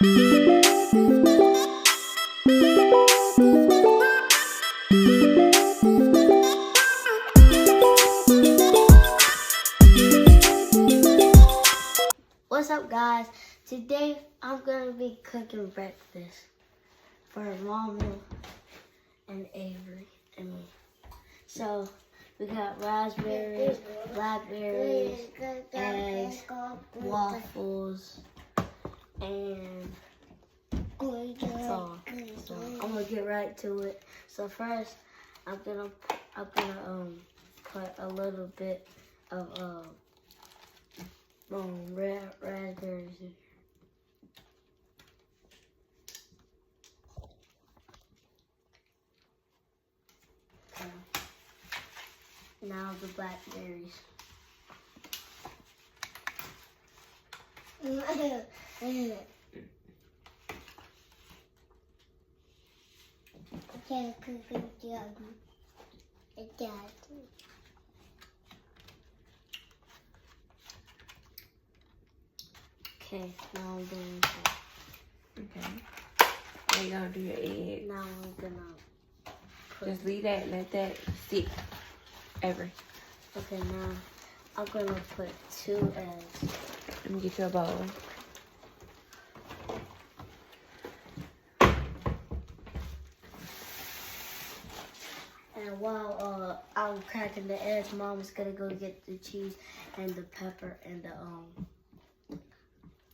What's up, guys? Today I'm gonna be cooking breakfast for Mama and Avery and me. So we got raspberries, blackberries, eggs, waffles, and that's all. So I'm gonna get right to it. So first, I'm gonna put a little bit of red raspberries in here. Okay. Now the blackberries. Okay, now I'm doing that. Okay. Now you're gonna do your egg. Now I'm gonna put. Just leave that, let that sit. Every. Okay, now I'm gonna put 2 eggs. Let me get you a bowl. And while I'm cracking the eggs, Mom's gonna go get the cheese and the pepper and the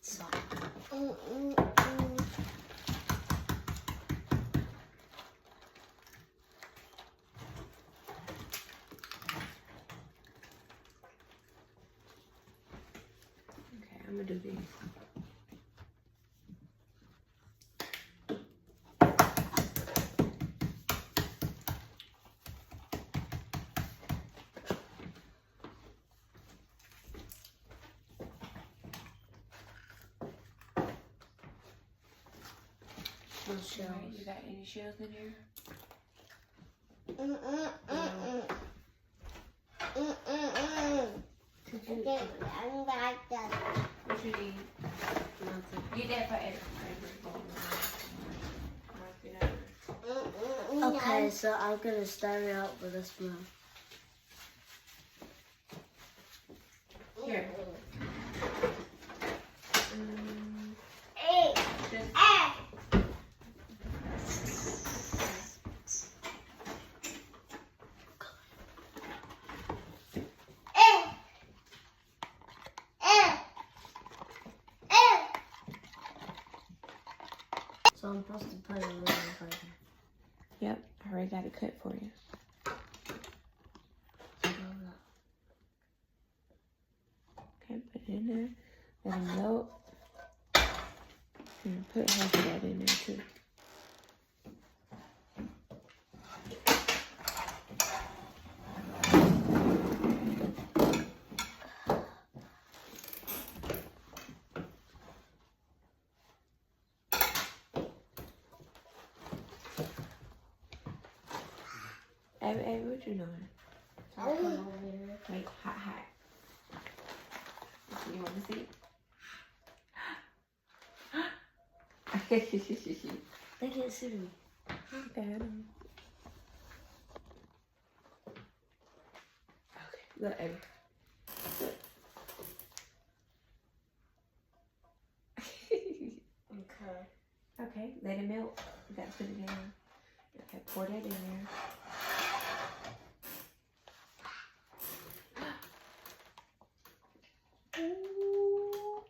salt. Okay, I'm gonna do this. No shells. Right, you got any shells in here? What you need? Nothing. Get that for every. Okay, so I'm gonna start it out with a spoon. Here. So I'm supposed to put a little further. Yep, I already got it cut for you. Okay, put it in there. Let it melt. And put half of that in there too. Hey, what you doing? So I'll come over here. Wait, hot. You want to see? They can't see me. Okay, I know. Okay, look, Abby. Okay. Okay, let it melt. You gotta put it in. Okay, pour that in there. Ooh.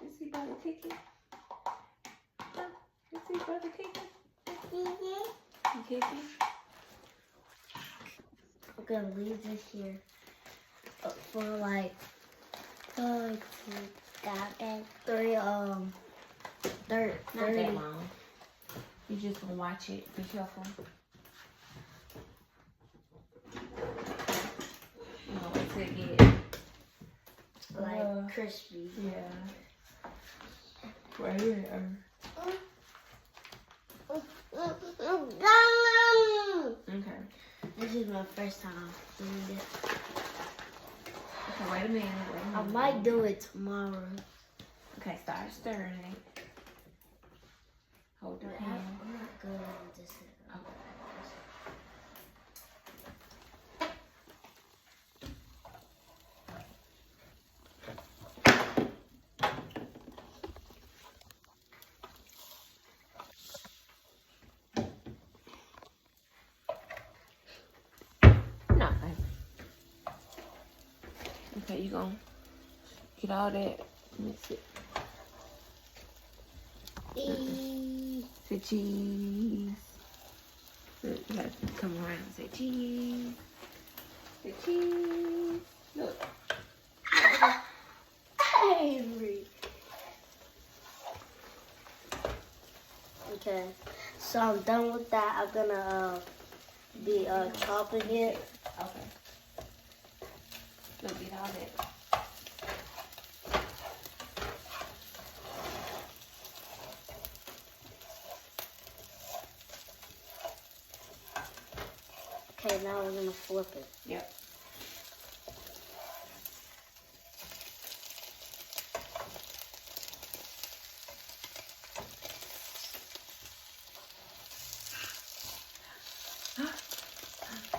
Is he about to kick it? Huh? Is he about to kick it? You kick it? I'm gonna leave this here for like 30, Not that long. You just gonna watch it. Be careful. You know, wait till it get like crispy. Yeah. Right here. Okay. This is my first time doing it. Okay, wait a minute. I might do it tomorrow. Okay, start stirring it. Hold the But pan. I'm not good at this. Okay. No. Okay, you gonna get all that. Mix it. Say cheese. You have to come around and say cheese. Say cheese. Look. Avery. Okay, so I'm done with that. I'm gonna be chopping it. Okay. Look, get all that. Okay, now we're gonna flip it. Yep.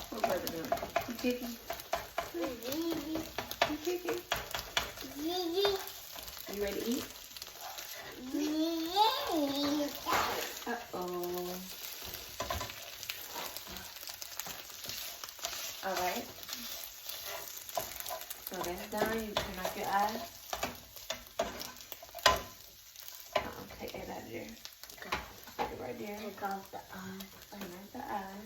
What brother doing? You kicking? You kicking? You ready to eat? Uh-oh. Alright. So that's done. You turn off your eyes. Take that out of there. Okay. Put it right there. Take off the eye. Turn off the eye.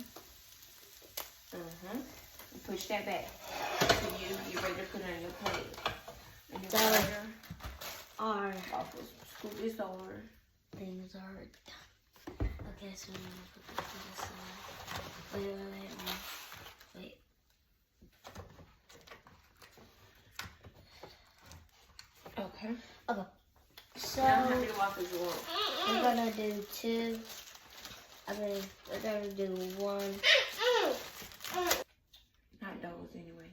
And push that back. So you're ready to put it on your plate. And your Done. fire. Our Waffles. Scoop this over. things are done. Okay, so I'm gonna put this to the side. Wait. Okay. Okay. So Now how many waffles you want? we're gonna do 2. We're gonna do 1. Not those anyway.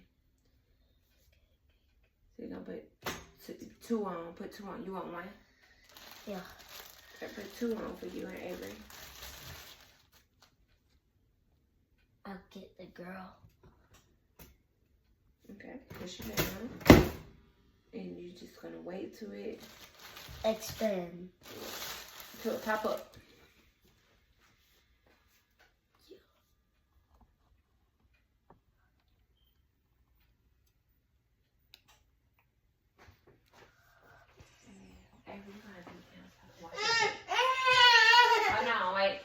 So you're gonna put 2 on. Put 2 on. You want 1? Yeah. I put 2 on for you and Avery. I'll get the girl. Okay. Push it down. And you're just gonna wait till it Expand. pop up. Oh no, wait.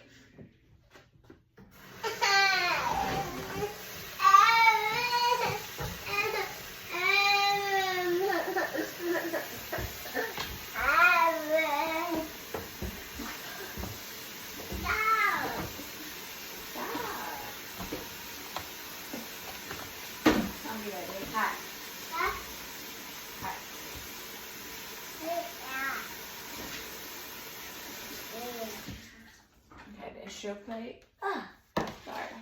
Okay, that's your plate. Sorry.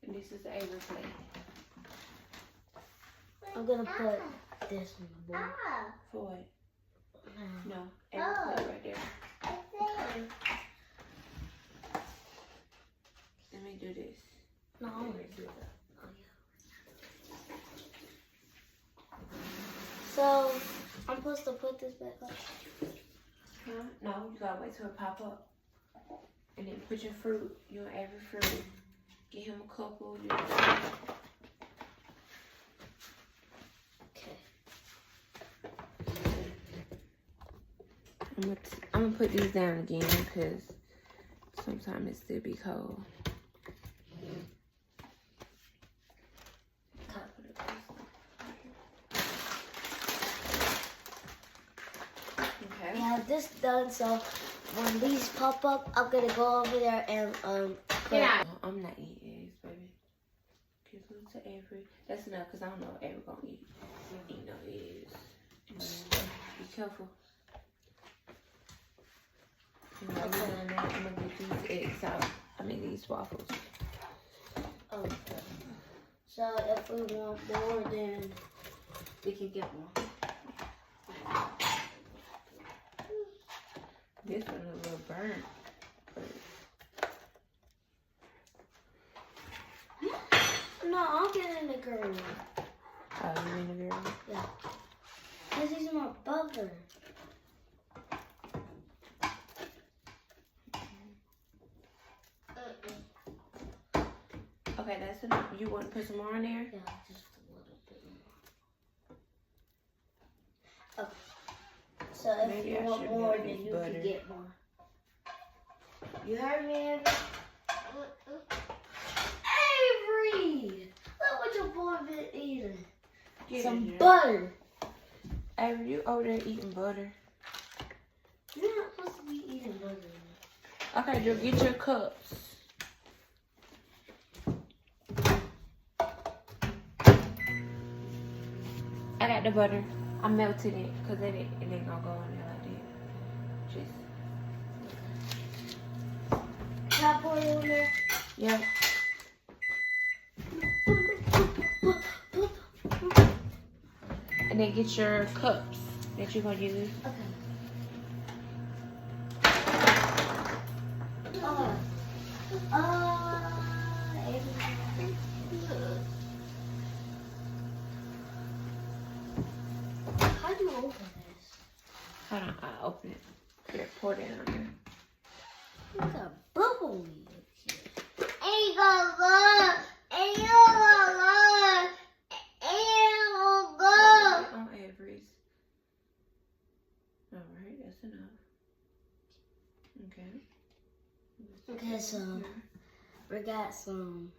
And this is the Avery plate. I'm gonna put this in the bowl. For what? No, Avery plate right there. Let me do this. No, I'm gonna do that. Oh, yeah. So I'm supposed to put this back up. Huh? No, you gotta wait till it pop up. And then put your fruit, your Avery fruit. Get him a couple. Okay. I'm gonna put these down again because sometimes it still be cold. Okay. Yeah, this done. So when these pop up, I'm gonna go over there and put. Yeah. I'm not eating eggs, baby. Give them to Avery. That's enough because I don't know if Avery gonna eat no eggs. Be careful. And while you're doing that, I'm gonna get these eggs out. I mean these waffles. Okay. So if we want more, then we can get more. This one a little burnt. No, I'll get in the green. Oh, you mean the girl? Yeah. This is my butter. Okay, that's enough. You want to put some more in there? Yeah, just a little bit more. Okay. So if Maybe you I want should more, have then used you butter. can get more. You heard me, Avery? Look what your boy been eating. Get in Some here. butter. Avery, you over there eating butter. You're not supposed to be eating butter. Okay, Joe, get your cups. I got the butter. I melted it because it ain't gonna go in there like that. Just, Can I pour it in there? yeah. And then get your cups that you're gonna use. Okay. How do you open this? Hold on, I'll open it. Here, pour it in on there. Look at bubble up here. On Avery's. Alright, that's enough. Okay. Okay, so we got some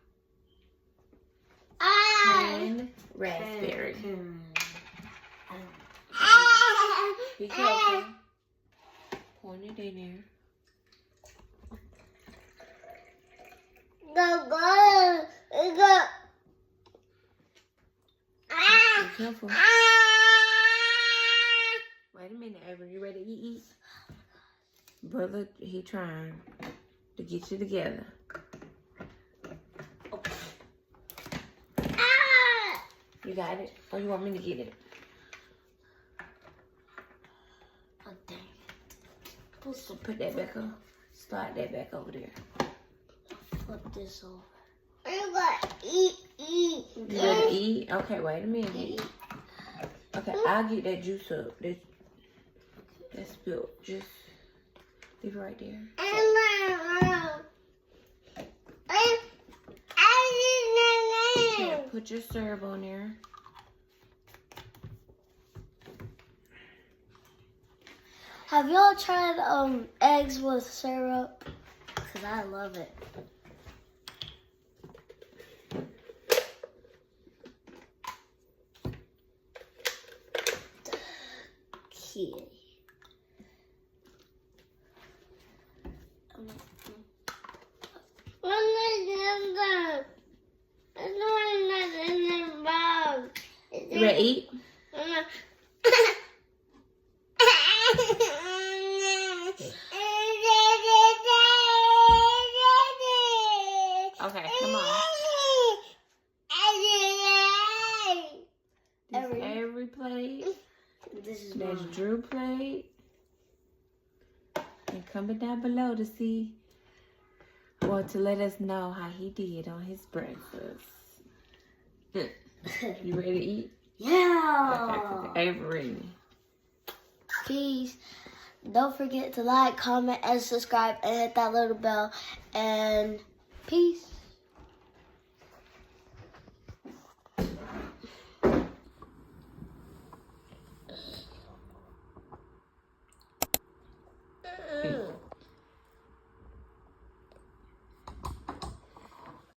And raspberry. Be careful. Pour it in there. Be careful. Wait a minute, Avery. You ready to eat? Brother, he trying to get you together. You got it? Or you want me to get it? Oh, dang. So put that back up. Slide that back over there. Flip this over. You ready to eat? Okay, wait a minute. Okay, I'll get that juice up. That's spilled. Just leave it right there. Yeah, put your syrup on there. Have y'all tried eggs with syrup? Cause I love it. Kitty. You ready to eat? Okay, come on. This every plate. This is That's mine. Drew plate. And comment down below to see or to let us know how he did on his breakfast. You ready to eat? Yeah. Avery. Peace. Don't forget to like, comment, and subscribe, and hit that little bell. And peace.